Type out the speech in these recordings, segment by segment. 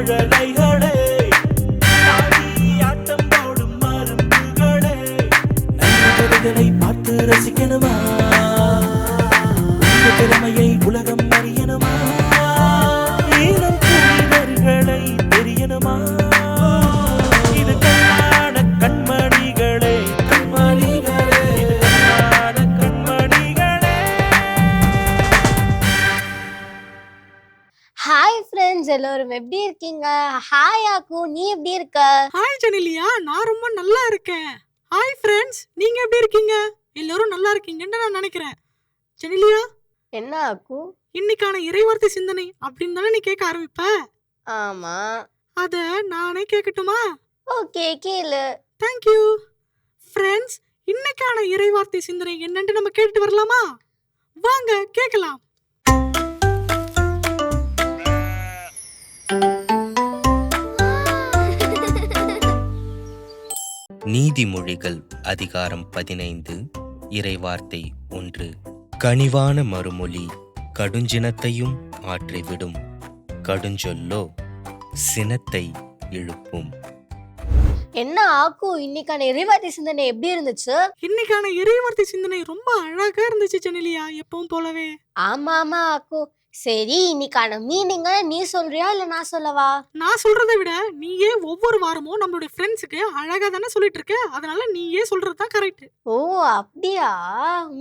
மழலைகளே, தாவி ஆட்டம் போடும் மரும்புகளே, நல்ல பார்த்து ரசிக்கணுமா? உங்க திறமையை உலகம் அறியணுமா? ஈழம் புரிதல்களை தெரியணுமா? இது கண்ணான கண்மணிகளே, கண்மணிகளே, இது கண்ணான கண்மணிகளே. ஹாய் ஃப்ரெண்ட்ஸ், எல்லாரும் எப்படி இருக்கீங்க? ஹாய் ஆக்கு, நீ எப்படி இருக்க? ஹாய் ஜெனிலியா, நான் ரொம்ப நல்லா இருக்கேன். ஹாய் ஃப்ரெண்ட்ஸ், நீங்க எப்படி இருக்கீங்க? எல்லாரும் நல்லா இருக்கீங்கன்னு நான் நினைக்கிறேன். ஜெனிலியா, என்ன ஆக்கு? இன்னைக்கான இறைவார்த்தை சிந்தனை அப்படின்னு தானே நீ கேட்க ஆரம்பிப்ப? ஆமா. அத நானே கேட்கட்டுமா? ஓகே, கேளு. தேங்க்யூ. ஃப்ரெண்ட்ஸ், இன்னைக்கான இறைவார்த்தை சிந்தனை என்னன்னு நம்ம கேட்டுட்டு வரலாமா? வாங்க கேட்கலாம். நீதிமொழிகள் அதிகாரம் 15 இறைவார்த்தை 1. கனிவான மறுமொழி கடுஞ்சினத்தையும் ஆற்றிவிடும், கடுஞ்சொல்லோ சினத்தை இழுப்பும். என்ன ஆக்கு, இன்னைக்கான இறைவார்த்தை சிந்தனை எப்படி இருந்துச்சு? இன்னைக்கான இறைவார்த்தை சிந்தனை ரொம்ப அழகா இருந்துச்சு ஜெனிலியா, எப்பவும் போலவே. ஆமா ஆமா ஆக்கு. சரி, இன்னைக்கான மீனிங்க நீ சொல்றியா இல்ல நான் சொல்லவா? நான் சொல்றதை விட நீயே ஒவ்வொரு வாரமும் நம்மளுடைய ஃப்ரெண்ட்ஸுக்கு அழகா தானே சொல்லிட்டு இருக்க, அதனால நீயே சொல்றதுதான் கரெக்ட். ஓ அப்படியா?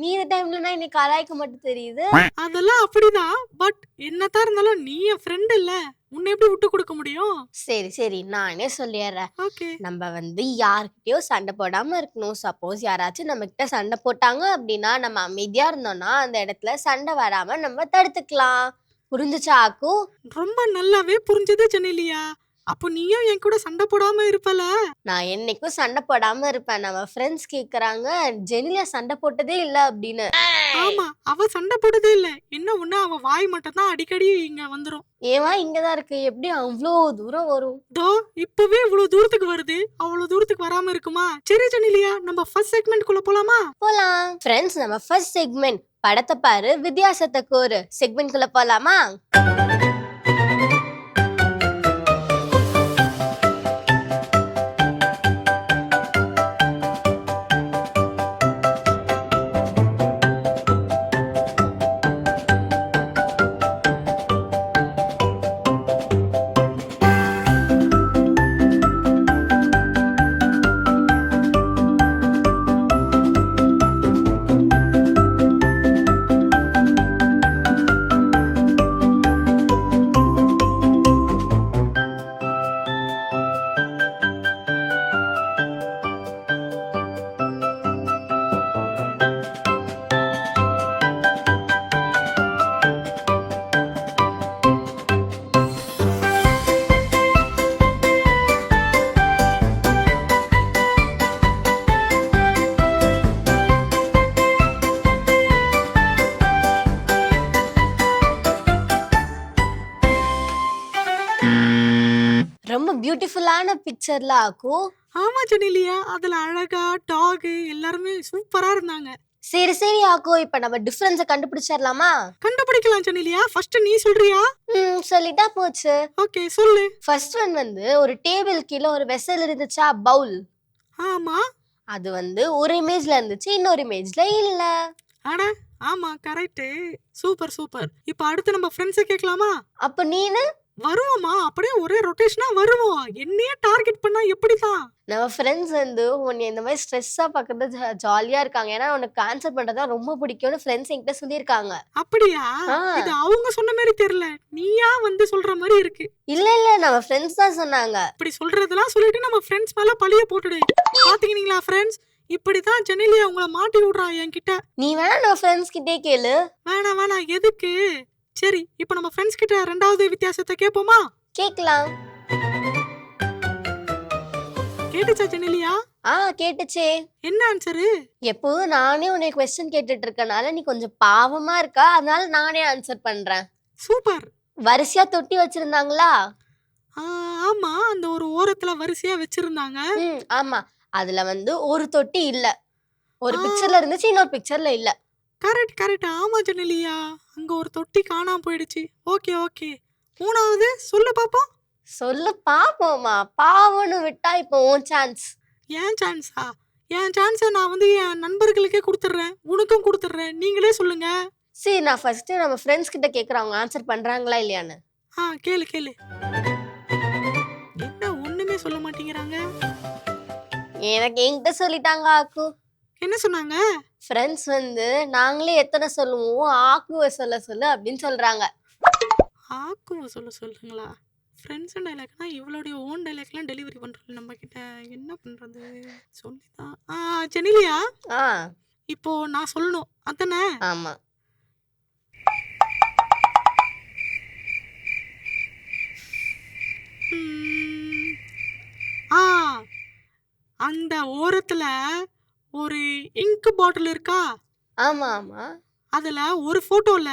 மீதி டைம்ல நான் இன்னைக்கு கலாய்க்க மட்டும் தெரியுது. அதெல்லாம் அப்படிதான். பட் என்னதான் இருந்தாலும் நீ என் ஃப்ரெண்ட் இல்ல, உன்னை எப்படி விட்டு கொடுக்க முடியும்? சரி சரி, நானே சொல்லிடுறேன். ஓகே. நம்ம யார்கிட்டயோ சண்டை போடாம இருக்கணும். சப்போஸ் யாராச்சும் நம்ம கிட்ட சண்டை போட்டாங்க அப்படின்னா நம்ம அமைதியா இருந்தோம்னா அந்த இடத்துல சண்டை வராம நம்ம தடுத்துக்கலாம். புரிஞ்சுச்சா ஆக்கு? ரொம்ப நல்லாவே புரிஞ்சது ஜெனிலியா. அப்போ நீயும் என் கூட சண்டை போடாம இருப்பல? நான் என்னைக்கும் சண்டை போடாம இருப்பேன். நம்ம ஃப்ரெண்ட்ஸ் கேக்குறாங்க ஜெனிலியா சண்டை போட்டதே இல்ல அப்படின்னு. ஆமா, அவ சண்டை போட்டதே இல்ல. என்ன ஒண்ணு, அவ வாய் மட்டும் தான் அடிக்கடி இங்க வந்துரும். ஏவா இங்கதான் இருக்கு, எப்படி அவ்வளோ தூரம் வரும்? தோ இப்பவே இவ்வளவு தூரத்துக்கு வருது, அவ்வளவு தூரத்துக்கு வராம இருக்குமா? சரி ஜெனிலியா, நம்ம ஃபர்ஸ்ட் செக்மெண்ட் குள்ள போலாமா? போலாம் ஃப்ரெண்ட்ஸ். நம்ம ஃபர்ஸ்ட் செக்மெண்ட் படத்தை பாரு வித்தியாசத்தை கோரு செக்மெண்ட் குள்ள போலாமா? ரொம்ப பியூட்டிஃபுல்லான பிக்சர்ல ஆக்கு. ஆமா ஜெனிலியா, அதுல அழகா டாக் எல்லாருமே சூப்பரா இருந்தாங்க. சரி சரி ஆக்கு, இப்ப நம்ம டிஃபரன்ஸை கண்டுபிடிச்சிடலாமா? கண்டுபிடிக்கலாம் ஜெனிலியா. ஃபர்ஸ்ட் நீ சொல்றியா? சொல்லிட்டா போச்சு. ஓகே சொல்லு. ஃபர்ஸ்ட் ஒன் ஒரு டேபிள் கீழே ஒரு வெசல் இருந்துச்சா, பவுல். ஆமா. அது ஒரு இமேஜ்ல இருந்துச்சு, இன்னொரு இமேஜ்ல இல்ல. அட ஆமா, கரெக்ட். Super super. இப்போ அடுத்து நம்ம ஃப்ரெண்ட்ஸை கேட்கலாமா? அப்ப நீனு வருவோமா? அப்படியே ஒரே ரொட்டேஷனா வருவோம். என்னையே டார்கெட் பண்ணா எப்படிதான்? நம்ம ஃப்ரெண்ட்ஸ் உன்னை இந்த மாதிரி ஸ்ட்ரெஸ்ஸா பாக்குறது ஜாலியா இருக்காங்க. ஏன்னா உனக்கு ஆன்சர் பண்றதா ரொம்ப பிடிக்கும்னு ஃப்ரெண்ட்ஸ் என்கிட்ட சொல்லியிருக்காங்க. அப்படியா? ஆ. இது அவங்க சொன்ன மாதிரி தெரியல, நீயா சொல்ற மாதிரி இருக்கு. இல்ல இல்ல, நம்ம ஃப்ரெண்ட்ஸ் தான் சொன்னாங்க. இப்படி சொல்றதெல்லாம் சொல்லிட்டு நம்ம ஃப்ரெண்ட்ஸ் மேல பழிய போட்டுடு. பாத்தீங்களா ஃப்ரெண்ட்ஸ், இப்படிதான் ஜெனிலியா உங்களை மாட்டி விடுறா என்கிட்ட. நீ வேணா நம்ம ஃப்ரெண்ட்ஸ் கிட்டே கேளு. வேணாம், எதுக்கு? சரி, இப்போ நம்ம ஃப்ரெண்ட்ஸ் கிட்ட ரெண்டாவது வித்தியாசத்தை கேட்போமா? கேக்கலாம். கேட்டுச்சா ஜெனிலியா? கேட்டுச்சே. என்ன ஆன்சரு? எப்போதும் நானே உன்னை கொஸ்டின் கேட்டுட்டு இருக்கனால நீ கொஞ்சம் பாவமா இருக்கா, அதனால நானே ஆன்சர் பண்றேன். சூப்பர். வரிசையா தொட்டி வச்சிருந்தாங்களா? ஆமா, அந்த ஒரு ஓரத்துல வரிசையா வச்சிருந்தாங்க. ஆமா, அதுல ஒரு தொட்டி இல்ல. ஒரு பிக்சர்ல இருந்துச்சு, இன்னொரு பிக்சர்ல இல்ல. கரெக்ட். ஆமா ஜெனிலியா, அங்க ஒரு தொட்டி காணாம போயிடுச்சு. ஓகே. மூணாவது சொல்லு பாப்போம். சொல்லு பாப்போமா. பாவம்னு விட்டா இப்போ உன் சான்ஸ். ஏன் சான்ஸா? என் சான்ஸை நான் வந்து என் நண்பர்களுக்கே கொடுத்துட்றேன், உனக்கும் கொடுத்துட்றேன். நீங்களே சொல்லுங்க. சரி, நான் ஃபர்ஸ்ட் நம்ம ஃப்ரெண்ட்ஸ் கிட்ட கேக்குறேன் அவங்க ஆன்சர் பண்றாங்களா இல்லையான்னு. கேளு கேளு. என்ன ஒண்ணுமே சொல்ல மாட்டேங்கிறாங்க? எனக்கு என்கிட்ட சொல்லிட்டாங்க ஆக்கு. என்ன சொன்னாங்க? ஃப்ரெண்ட்ஸ் வந்து நாங்களே எத்தனை சொல்லுவோம் ஆக்குவ சொல்ல சொல்லு அப்படின்னு சொல்றாங்க. ஆக்குவ சொல்லுங்களா? ஃப்ரெண்ட்ஸ் டைலாக்னா இவளுடைய ஓன் டைலாக்லாம் டெலிவரி பண்றோம் நம்ம கிட்ட. என்ன பண்றது? சொல்லிதான். ஜெனிலியா, ஆ இப்போ நான் சொல்லணும் அத்தனை. ஆமா. ம், ஆ அந்த ஓரத்துல ஒரு இங்க் பாட்டில் இருக்கா? ஆமா ஆமா. அதுல ஒரு போட்டோல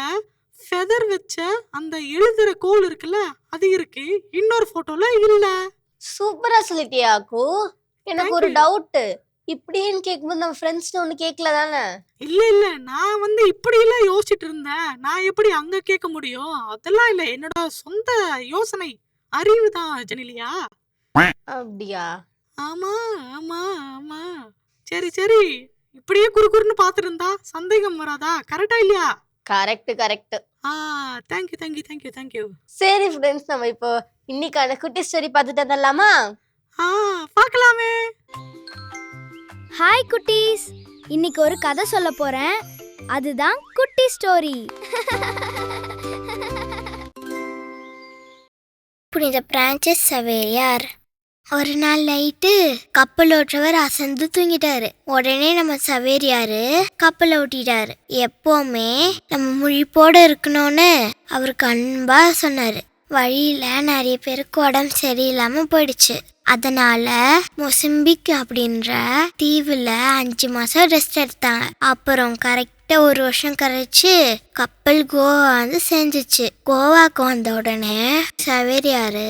ஃபெதர் வச்ச அந்த எழுதுற கோல் இருக்குல்ல, அது இருக்கு. இன்னொரு போட்டோல இல்ல. சூப்பரா சொல்லிட்டியா ஆக்கு. எனக்கு Thank ஒரு you. டவுட். இப்படின்னு கேட்கும்போது நம்ம ஃப்ரெண்ட்ஸ் ஒண்ணு கேட்கல தானே? இல்ல நான் வந்து இப்படி எல்லாம் யோசிச்சுட்டு இருந்தேன். நான் எப்படி அங்க கேட்க முடியும்? அதெல்லாம் இல்ல, என்னோட சொந்த யோசனை அறிவுதான் ஜெனிலியா. அப்படியா? ஆமா ஆமா ஆமா. சரி, இப்படியே குறுகுறுன்னு பாத்துட்டு இருந்தா சந்தேகம் வராதா? கரெக்டா இல்லையா? Correct correct. தேங்க்யூ. சரி ஃப்ரெண்ட்ஸ், நம்ம இப்போ இன்னைக்கான குட்டி ஸ்டோரி பார்த்துட்டு வந்துடலாமா? பார்க்கலாமே. ஹாய் குட்டீஸ், இன்னைக்கு ஒரு கதை சொல்ல போறேன். அதுதான் குட்டி ஸ்டோரி. புனித பிரான்சிஸ் சவேரியார். ஒரு நாள் நைட்டு கப்பல் ஓட்டுறவர் அசந்து தூங்கிட்டாரு. உடனே நம்ம சவேரியாரு கப்பல் ஓட்டிட்டாரு. எப்பவுமே நம்ம முழிப்போட இருக்கணும்னு அவருக்கு அன்பா சொன்னாரு. வழியில நிறைய பேருக்கு உடம்பு சரியில்லாம போயிடுச்சு. அதனால மொசம்பிக் அப்படின்ற தீவுல 5 மாசம் ரெஸ்ட் எடுத்தாங்க. அப்புறம் கரெக்டா 1 வருஷம் கழிச்சு கப்பல் கோவா வந்து செஞ்சிச்சு. கோவாக்கு வந்த உடனே சவேரியாரு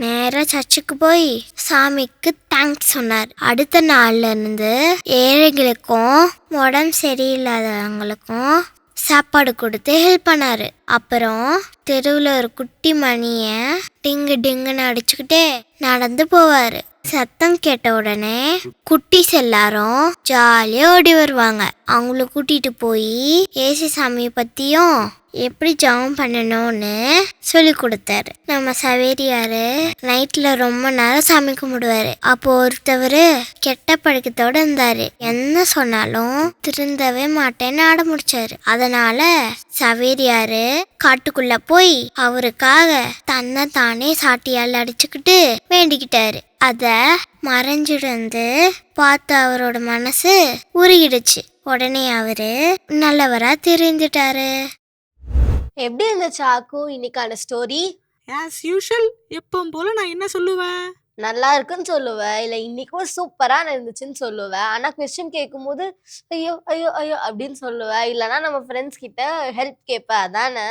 நேரா சர்ச்சுக்கு போய் சாமிக்கு தேங்க்ஸ் சொன்னார். அடுத்த நாள்ல இருந்து ஏழைகளுக்கும் உடம்பு சரியில்லாதவங்களுக்கும் சாப்பாடு கொடுத்து ஹெல்ப் பண்ணாரு. அப்புறம் தெருவில் ஒரு குட்டி மணிய டிங்கு டிங்குன்னு அடிச்சுக்கிட்டே நடந்து போவாரு. சத்தம் கேட்ட உடனே குட்டீஸ் எல்லாரும் ஜாலியா ஓடி வருவாங்க. அவங்கள கூட்டிட்டு போய் ஏசு சாமியை பத்தியும் எப்படி ஜெபம் பண்ணணும்னு சொல்லி கொடுத்தாரு. நம்ம சவேரியாரு நைட்ல ரொம்ப நேரம் சாமி கும்பிடுவாரு. அப்போ ஒருத்தவரு கெட்ட பழக்கத்தோட இருந்தாரு. என்ன சொன்னாலும் திருந்தவே மாட்டேன்னு ஆட முடிச்சாரு. அதனால சவேரியாரு காட்டுக்குள்ள போய் அவருக்காக தன்னை தானே சாட்டியால் அடிச்சுக்கிட்டு வேண்டிக்கிட்டாரு. அத மறைஞ்சிருந்து பார்த்து அவரோட மனசு உருகிடுச்சு. உடனே அவரு நல்லவரா தெரிஞ்சிட்டாரு. எப்படி இருந்துச்சு ஆக்கு இன்னைக்கான ஸ்டோரி? ஆஸ் யூஷுவல் எப்பவும் போல நான் என்ன சொல்லுவேன்? நல்லா இருக்குன்னு சொல்லுவேன், இல்ல இன்னைக்கும் சூப்பரா இருந்துச்சுன்னு சொல்லுவேன். ஆனா கொஸ்டின் கேட்கும்போது ஐயோ ஐயோ ஐயோ அப்படின்னு சொல்லுவேன். இல்லைன்னா நம்ம ஃப்ரெண்ட்ஸ் கிட்ட ஹெல்ப் கேட்பேன். அதானே?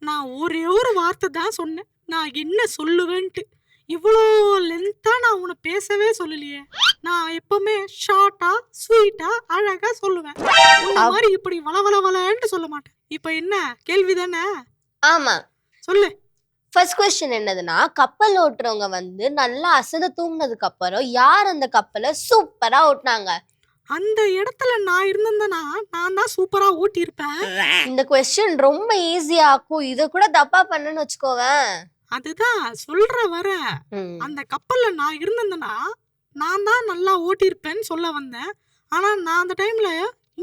நான் ஒரே ஒரு வார்த்தை தான் சொன்னேன், நான் என்ன சொல்லுவேன்ட்டு. இவ்வளோ லென்த்தா நான் உன்னை பேசவே சொல்லலையே. நான் எப்பவுமே ஷார்ட்டா ஸ்வீட்டா அழகா சொல்லுவேன். இந்த மாதிரி இப்படி வளவளவலன்ட்டு சொல்ல மாட்டேன். இப்போ என்ன கேள்வி தானே? ஆமா. சொல்லு. ஃபர்ஸ்ட் கொஸ்டின் என்னதுன்னா, கப்பல் ஓட்டுறவங்க வந்து நல்லா அசந்து தூங்கினதுக்கு அப்புறம் யார் அந்த கப்பலை சூப்பரா ஓட்டுனாங்க? அந்த இடத்துல நான் இருந்தேன்னா நான் தான் சூப்பரா ஓட்டியிருப்பேன். இந்த கொஸ்டின் ரொம்ப ஈஸியா ஆக்கும். இத கூட தப்பா பண்ணன்னு வச்சுக்கோவேன். அதுதான் சொல்ற வர. அந்த கப்பல்ல நான் இருந்தேன்னா நான் தான் நல்லா ஓட்டியிருப்பேன்னு சொல்ல வந்தேன். ஆனா நான் அந்த டைம்ல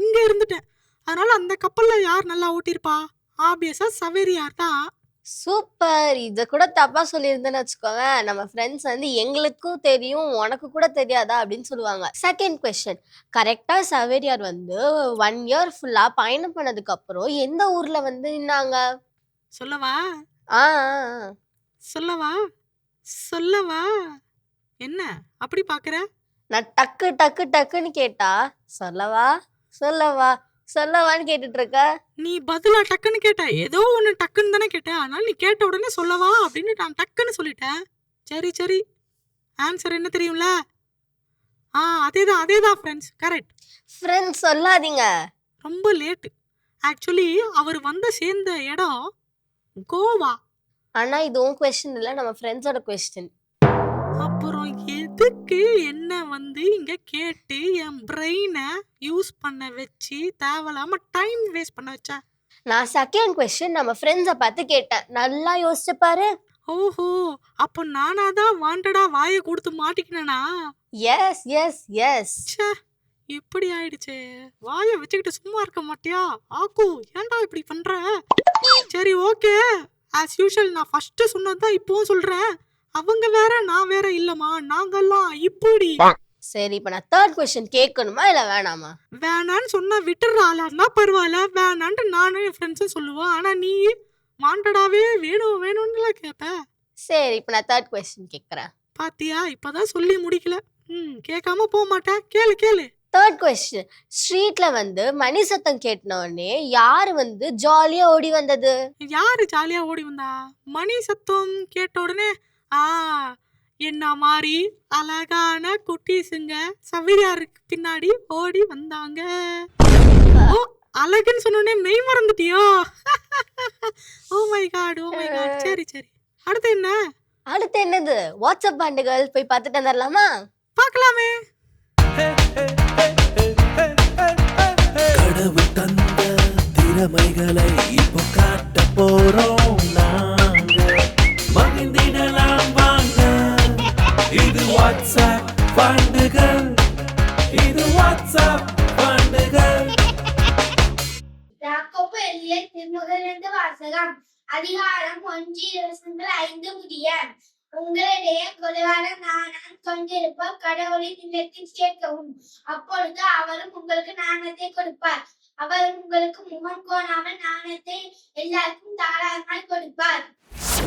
இங்க இருந்துட்டேன். அதனால அந்த கப்பல்ல யார் நல்லா ஓட்டியிருப்பா? ஆப்வியஸா சவேரியார் தான். சூப்பர். இத கூட தப்பா சொல்லியிருந்தேன்னு வச்சுக்கோவேன், நம்ம ஃப்ரெண்ட்ஸ் வந்து எங்களுக்கும் தெரியும் உனக்கு கூட தெரியாதா அப்படின்னு சொல்லுவாங்க. செகண்ட் கொஸ்டின், கரெக்டா சவேரியார் வந்து 1 இயர் ஃபுல்லா பயணம் பண்ணதுக்கு அப்புறம் எந்த ஊர்ல வந்து நின்னாங்க? சொல்லவா? ஆ சொல்லவா? சொல்லவா? என்ன அப்படி பாக்குற? நான் டக்கு டக்கு டக்குன்னு கேட்டா சொல்லவா சொல்லவா சொல்லவான்னு கேட்டுட்டு இருக்க. நீ பதிலா டக்குன்னு கேட்ட. ஏதோ ஒண்ணு டக்குன்னு தானே கேட்ட. அதனால நீ கேட்ட உடனே சொல்லவா அப்படின்னு நான் டக்குன்னு சொல்லிட்டேன். சரி ஆன்சர் என்ன தெரியும்ல? அதேதான் ஃப்ரெண்ட்ஸ். கரெக்ட். ஃப்ரெண்ட்ஸ் சொல்லாதீங்க. ரொம்ப லேட். ஆக்சுவலி அவர் வந்து சேர்ந்த இடம் கோவா. ஆனா இது உன் கொஸ்டின் இல்ல, நம்ம ஃப்ரெண்ட்ஸோட கொஸ்டின். அப்புறம் எதுக்கு என்ன இங்க கேட்டு என் பிரெயினை யூஸ் பண்ண வச்சு தேவையில்லாம டைம் வேஸ்ட் பண்ண வச்சா? நான் செகண்ட் கொஸ்டின் நம்ம ஃப்ரெண்ட்ஸை பார்த்து கேட்டேன். நல்லா யோசிச்சு பாரு. ஓஹோ, அப்போ நானா தான் வாண்டடா வாயை கொடுத்து மாட்டிக்கினேனா? S S S. ச்சே, இப்படி ஆயிடுச்சே. வாயை வச்சுக்கிட்டு சும்மா இருக்க மாட்டியா? ஆக்கு, ஏன்டா இப்படி பண்ற? சரி, ஓகே. ஆஸ் யூஷுவல் நான் ஃபர்ஸ்ட் சொன்னதுதான் இப்பவும் சொல்றேன். அவங்க வேற நான் வேற இல்லம்மா, நாங்கெல்லாம் இப்படி. சரி, இப்ப நான் தேர்ட் கொஸ்டின் கேட்கணுமா இல்ல வேணாமா? வேணான்னு சொன்னா விட்டுற ஆளா இருந்தா பரவாயில்ல, வேணான்ட்டு நானும் என் ஃப்ரெண்ட்ஸும் சொல்லுவோம். ஆனா நீ வாண்டடாவே வேணும் வேணும்னு கேட்ப. சரி, இப்ப நான் தேர்ட் கொஸ்டின் கேக்குறேன். பாத்தியா, இப்பதான் சொல்லி முடிக்கல. கேட்காம போக மாட்டேன். கேளு கேளு. தேர்ட் கொஸ்டின், ஸ்ட்ரீட்ல மணி சத்தம் கேட்ட உடனே யாரு ஜாலியா ஓடி வந்தது? யாரு ஜாலியா ஓடி வந்தா? மணி சத்தம் கேட்ட உடனே என்ன மாதிரி அழகான குட்டீஸுங்க சவேரியாருக்கு பின்னாடி ஓடி வந்தாங்க. ஓ, அழகுன்னு சொன்னோடனே மெய் மறந்துட்டியோ? Oh my god, oh my god. சரி சரி, அடுத்து என்ன? அடுத்து என்னது? வாட்ஸ்அப் பாண்டுகள் போய் பார்த்துட்டு வந்துடலாமா? பார்க்கலாமே. கடவுள் தந்த திறமைகளை இப்போ காட்ட போறோம் நாங்க. மகிழ்ந்திடலாம் வாங்க. இது வாட்ஸ்அப் பாண்டுகள், இது வாட்ஸ்அப் பாண்டுகள். யாக்கோபு எழுதிய திருமுகலிருந்து வாசகம். அதிகாரம் 1:5 முடிய. உங்களிடையே குறைவான நாணம் கொண்டிருப்போர் கடவுளின் இல்லத்தில் கேட்கவும், அப்பொழுது அவரும் உங்களுக்கு நாணத்தை கொடுப்பார். அவர் உங்களுக்கு முகம் கோணாமல் நாணத்தை எல்லாருக்கும் தாராளமாய் கொடுப்பார்.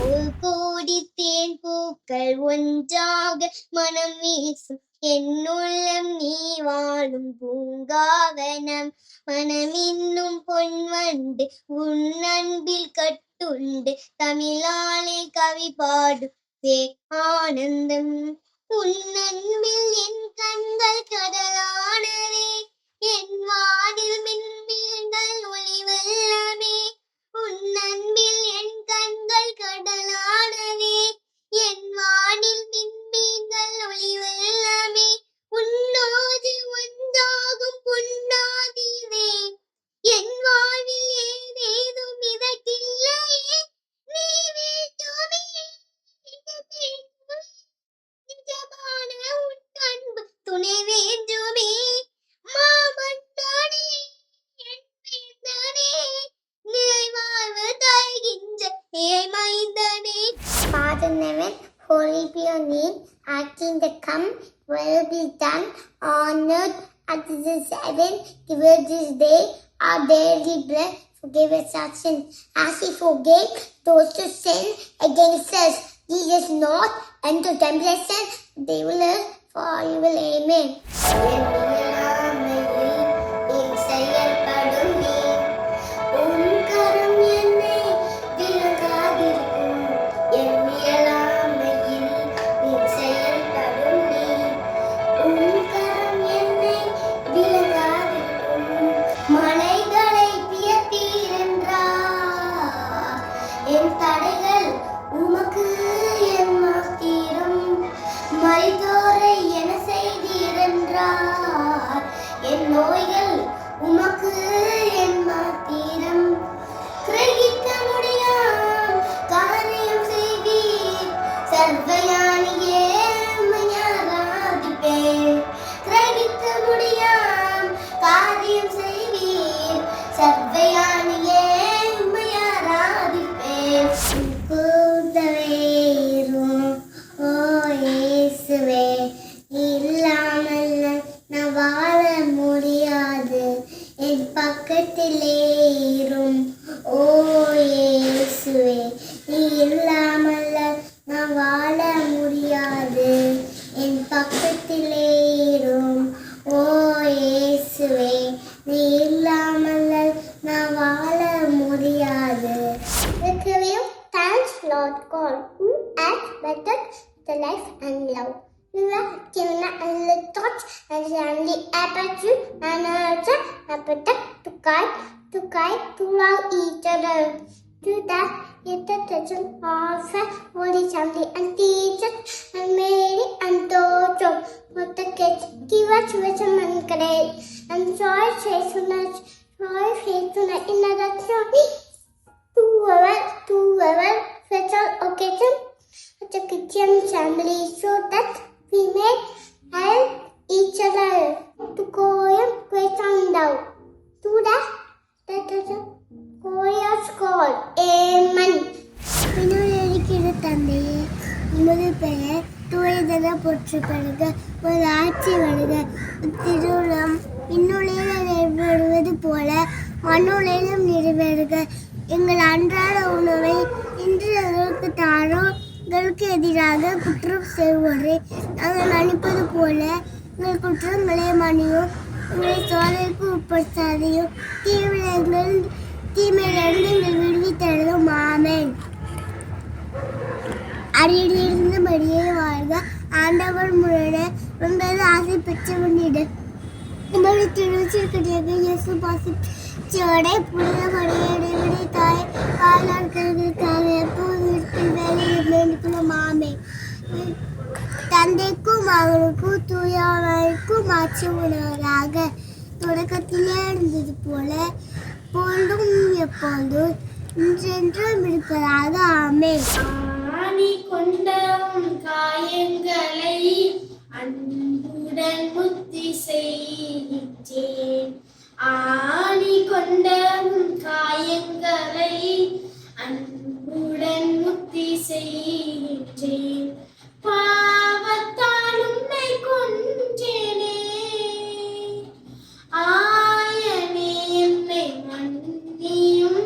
ஒரு கோடி தேன் பூக்கள் ஒன்றாக மனம் வீசும் என்னுள்ளம் நீ வாழும் பூங்காவனம். மனம் இன்னும் பொன்வண்டு உன் அன்பில் கட்டுண்டு தமிழாலே கவி பாடும் ஆனந்தம். உன் அன்பில் என் கண்கள் கடலானவே, என் வானில் மின்மீன்கள் ஒளி வெள்ளமே. உன் அன்பில் என் கண்கள் கடலானவே, என் வானில் மின்மீன்கள் ஒளி வெள்ளமே. உன்னோடு ஒன்றாகும் பொன்னாதிவே, என் வாழ்வில் ஏதேதும் இதற்கில்லையே. நீ வேண்டுமே நிஜமான உன் அன்பு துணை வேண்டுமே. மாமன்தானே என் வேந்தனே, நீ வாழ்வு தருகின்ற ஏமைந்தனே. Father in heaven, holy be your name. Our kingdom come, will be done on earth as it is in heaven. Give us this day our daily bread. Forgive us our sins as we forgive those who sin against us. Lead us not into temptation, they will live for evil. Amen. மலைகளை பியத்தீரென்றார், என் தடைகள் உமக்கு என் மாத்திரம். மரித்தோரை என செய்தீரென்றார், என் நோய்கள் உமக்கு என் மாத்திரம். கிரகிக்க முடியாம் காரியம் செய்தீர், சர்வயானியே ஆராதிப்பேன். கிரகிக்க முடியாம் காரியம் செய்தீர், சர்வயானியே ஆராதிப்பேன். கூதவேரும் ஓ இயேசுவே, இல்லாமல் நான் வாழ முடியாது. என் பக்கத்திலே இரும் ஓ இயேசுவே, நீ இல்லாமல் நான் வாழ முடியாது. என் பக்கத்திலே இரும் ஓ இயேசுவே, நீ இல்லாமல் நான் வாழ முடியாது. Thanks Lord God, who has bettered the life and love. You have given us the thoughts and only attitude and nurture and protect to guide throughout each other. To that, you take the Rachel, Arthur, Molly, Charlie, and teachers, and Mary, and Dojo. What the kids give us wisdom and grace, and joy, faithfulness, in the story. To our special occasion at the kitchen family so that we may help each other to go and great on down. To that is a glorious God. Amen. விண்ணுலகிற தந்தையே, உமது பெயர் தூயதென போற்றப்படுக, ஒரு ஆட்சி வருக, திருவுளம் விண்ணுலகில் நிறைவேறுவது போல மண்ணுலகிலும் நிறைவேறுக. எங்கள் அன்றாட உணவை இன்று எங்களுக்கு தாரும். எங்களுக்கு எதிராக குற்றம் செய்வோரை நாங்கள் மன்னிப்பது போல எங்கள் குற்றங்களை மன்னியும். எங்களை சோதனைக்கு உட்படுத்தாதையும் தீமையிலிருந்து எங்கள் விடுவித்தருளும். ஆமென். அடியிலிருந்து மடியே வாழ்க, ஆண்டவர் முரண ஒன்பது ஆசை பெற்றவனிட உங்களை திருச்சிருக்கடியாக இயேசு பாசிச்சோடை புனித மரியாதை தாய் பாலாட்களுக்காக எப்போது இருக்கிற வேலையில் வேண்டிக்கணும். ஆமே. தந்தைக்கும் மகனுக்கும் தூயவனுக்கும் ஆட்சி உணவராக தொடக்கத்திலே இருந்தது போல போலும் எப்போதும் என்றென்றும் இருப்பதாக. ஆமே. ஆணி கொண்ட உன் காயங்களை அன்புடன் முத்தி செய்கின்றேன். ஆணி கொண்ட உன் காயங்களை அன்புடன் முத்தி செய்கின்றேன். பாவத்தால் உன்னை கொன்றேனே, ஆயனே என்னை மன்னியும்.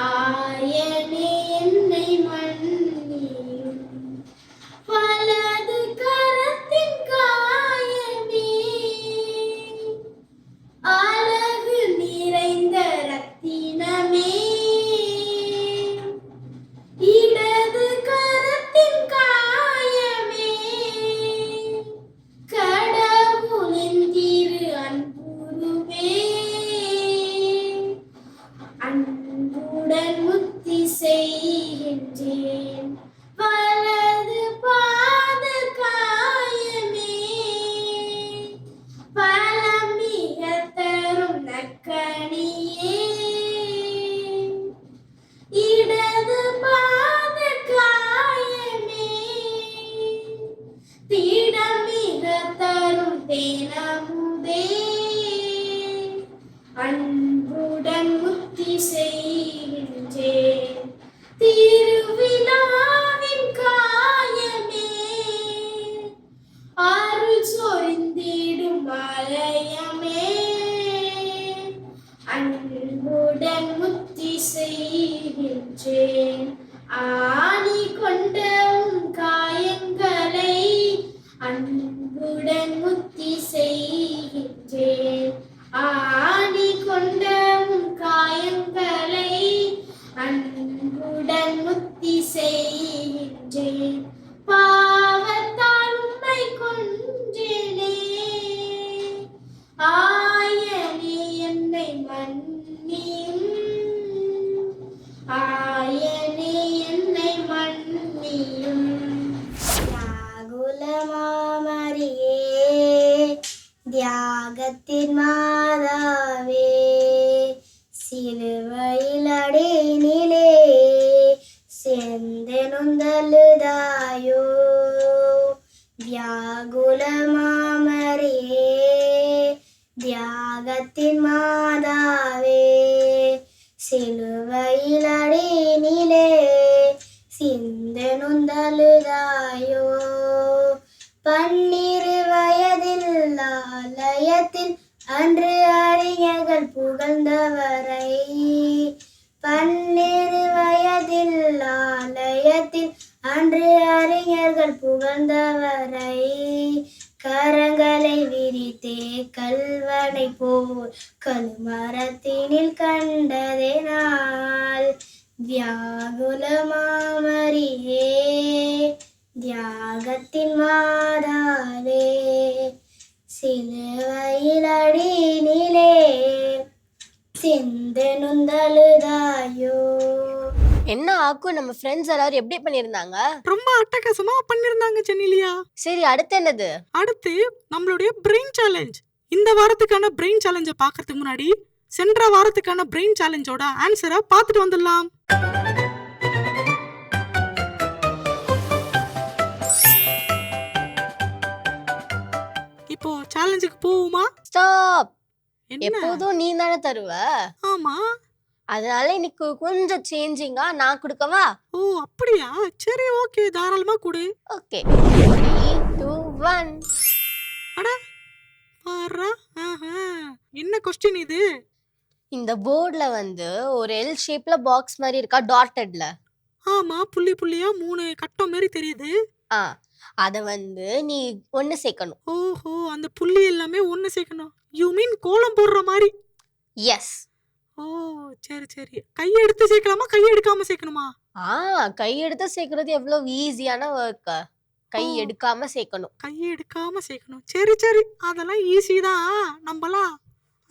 ஆயனே என்னை மன்னியும். வலது கரத்தின் காயமே, அழகு நிறைந்த ரத்தினமே, இடது கரத்தின் காயமே, கடவுளின் திரு அன்புருவே, அன்புடன் முத்தி செய்கின்றேன். வலது பாத காயமே, பலம் மிக தரும் நற்கனியே, இடது பாத காயமே, திடம் மிக தரும் தேனமுதே, அன்புடன் முத்தி செய்கின்றேன். திருவிழாவின் காயமே, அருள் சொரிந்திடும் ஆலயமே, அன்புடன் முத்தி செய்கின்றேன். ஆணி கொண்ட உன் காயங்களை அன்புடன் முத்தி செய்கின்றேன். ஆணி கொண்ட உன் காயங்களை அன்புடன் முத்தி செய்கின்றேன். பாவத்தால் உம்மை கொன்றேனே, ஆயனே என்னை மன்னியும். ஆயனே என்னை மன்னியும். தியாகுலமாமரியே, தியாகத்தின் மாதாவே, சிலுவையில் அடியினிலே செந்தெனுந்தழுதாயோ. தியாகுலமாமரியே, தியாகத்தின் மாதாவே, சிலுவையில் அடியினிலே சிந்தெனுந்தழுதாயோ. 12 வயதில் ஆலயத்தில் அன்று அறிஞர்கள் புகழ்ந்தவரை, 12 வயதில் ஆலயத்தில் அன்று அறிஞர்கள் புகழ்ந்தவரை, கரங்களை விரித்தே கல்வனை போல் கல்மரத்தினில் கண்டதே நாள். தியாகுலமாமரியே, தியாகத்தின் மாதாவே, சிலுவையில் அடியினிலே சிந்தெனுந்தழுதாயோ. என்ன ஆக்கும் நம்ம ஃப்ரெண்ட்ஸ் எல்லாரும் எப்படி பண்ணியிருந்தாங்க? ரொம்ப அட்டகாசமா பண்ணிருந்தாங்க ஜெனிலியா. சரி, அடுத்து என்னது? அடுத்து நம்மளுடைய பிரெயின் சேலஞ்ச். இந்த வாரத்துக்கான பிரெயின் சேலஞ்ச பார்க்கறதுக்கு முன்னாடி சென்ற வாரத்துக்கான பிரெயின் சேலஞ்சோட ஆன்சரை பார்த்துட்டு வந்துடலாம். இப்போ சேலஞ்சுக்கு போவோமா? ஸ்டாப். என்ன? எப்போதும் நீ தானே தருவ. ஆமா. அதனால இன்னைக்கு கொஞ்சம் சேஞ்சிங்கா நான் கொடுக்கவா? ஓ அப்படியா? சரி ஓகே, தாராளமா கொடு. ஓகே, 3, 2, 1. அட பாரா. என்ன கொஸ்டின் இது? இந்த போர்டுல வந்து ஒரு எல் ஷேப்ல பாக்ஸ் மாதிரி இருக்கா, டாட்டட்ல. ஆமா, புள்ளி புள்ளியா 3 கட்டம் மாதிரி தெரியுது. ஆ, அத வந்து நீ ஒண்ணு சேர்க்கணும். ஓஹோ, அந்த புள்ளி எல்லாமே ஒண்ணு சேர்க்கணும். யூ மீன் கோலம் போடுற மாதிரி? எஸ். ஓ சரி சரி. கையை எடுத்து சேர்க்கலாமா, கையை எடுக்காம சேர்க்கணுமா? கை எடுத்து சேர்க்கறது எவ்வளவு ஈஸியான ஒர்க். கை ஓ. எடுக்காம சேர்க்கணும். கையை எடுக்காம சேர்க்கணும். சரி சரி, அதெல்லாம் ஈஸி தான். நம்மலாம்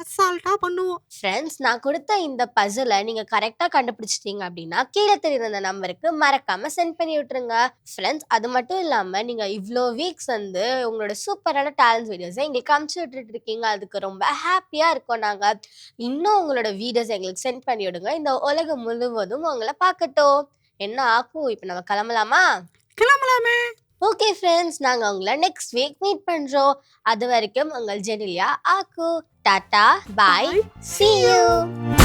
அசால்ட்டா பண்ணுவோம். ஃப்ரெண்ட்ஸ், நான் கொடுத்த இந்த பசிலை நீங்க கரெக்டா கண்டுபிடிச்சிட்டீங்க அப்படின்னா கீழே தெரியுற இந்த நம்பருக்கு மறக்காம சென்ட் பண்ணி விட்டுருங்க. ஃப்ரெண்ட்ஸ், அது மட்டும் இல்லாம நீங்க இவ்வளோ வீக்ஸ் வந்து உங்களோட சூப்பரான டேலண்ட்ஸ் வீடியோஸை எங்களுக்கு அமுச்சு விட்டுட்டு இருக்கீங்க. அதுக்கு ரொம்ப ஹாப்பியா இருக்கோம் நாங்க. இன்னும் உங்களோட வீடியோஸ் எங்களுக்கு சென்ட் பண்ணி விடுங்க. இந்த உலகம் முழுவதும் உங்களை பார்க்கட்டும். என்ன ஆக்கும், இப்போ நம்ம கிளம்பலாமா? கிளம்பலாமே. ஓகே ஃப்ரெண்ட்ஸ், நாங்க உங்களை நெக்ஸ்ட் வீக் மீட் பண்றோம். அது வரைக்கும் உங்கள் ஜெனிலியா, ஆக்கு. டாடா, பாய், see you.